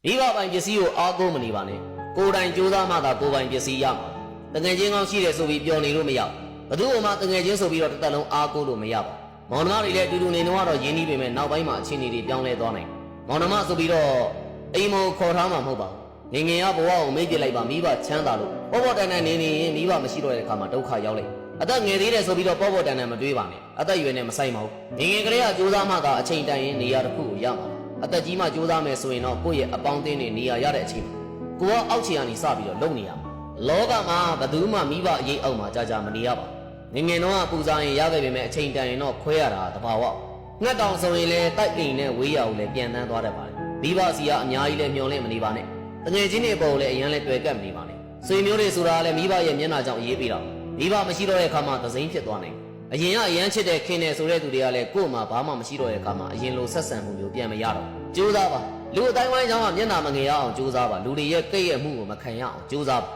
မိဘပိုင်ပစ္စည်းကိုအားကိုးမနေပါနဲ့ကိုယ်တိုင်ကြိုးစားမှသာကိုယ်ပိုင်ပစ္စည်းရမှာတငယ်ချင်းကောင်းရှိတယ်ဆိုပြီးပျော်နေလို့မရဘသူ့မှတငယ်ချင်းဆိုပြီးတော့တစ်သက်လုံးအားကိုးလို့မရပါမောင်နှမတွေလည်းအတူတူနေတော့ရင်းနှီးပေမဲ့နောက်ပိုင်းမှာအခြေအနေတွေပြောင်းလဲသွားနိုင်မောင်နှမဆိုပြီးတော့အိမ်မောခေါ်ထားမှာမဟုတ်ပါဘူးငငယ်ရဘဝကိုမိတ်ပြလိုက်ပါမိဘချမ်းသာလို့ပေါ်ပေါ်တန်တန်နေနေရင်မိဘမရှိတော့တဲ့အခါမှာဒုက္ခရောက်လိုက်အသက်ငယ်သေးတယ်ဆိုပြီးတော့ပေါ်ပေါ်တန်တန်မတွေးပါနဲ့အသက်ရွယ်နဲ့မဆိုင်ပါဘူးငငယ်ကလေးကကြိုးစားမှသာအချိန်တန်ရင်နေရာတစ်ခုကိုရမှာအသက်ကြီးမှကြိုးစားမယ်ဆိုရင်တော့ကိုယ့်ရဲ့အပေါင်းအသင်းတွေနေရာရတဲ့အချိန်ကိုကအောက်ခြေကနေစပြီးတော့လုံနေရမှာလောကမှာဘယ်သူမှမိဘအရေးအောက်မှာကြာကြာမနေရပါဘူးငငယ်တော့ပူစားရင်ရခဲ့ပေမဲ့အချိန်တန်ရင်တော့ခွဲရတာတဘာဝငှက်တောင်ဆိုရင်လည်းတိုက်အိမ်နဲ့ဝေးရအောင်လည်းပြန်တန်းသွားတတ်ပါတယ်မိဘစီကအများကြီးလည်းမျောလင့်မနေပါနဲ့တငယ်ချင်းတွေပေါ်လည်းအရင်လည်းတွေ့ကပ်မနေပါနဲ့ဆွေမျိုးတွေဆိုတာလည်းမိဘရဲ့မျက်နှာကြောင့်အေးပေးတာမိဘမရှိတော့တဲ့အခါမှာသစိမ်းဖြစ်သွားနိုင်အရင်ကအရန်ချစ်တဲ့ခင်တဲ့ဆိုတဲ့သူတွေကလည်းကို့မှာဘာမှမရှိတော့တဲ့အခါမှာအရင်လိုဆက်ဆံမှုမျိုးပြန်မရတော့ကြိုးစားပါလူအတိုင်းဝိုင်းကြောင့်မျက်နှာမငယ်ရအောင်ကြိုးစားပါလူတွေရဲ့ကိတ်ရဲ့မှုကိုမခံရအောင်ကြိုးစားပါ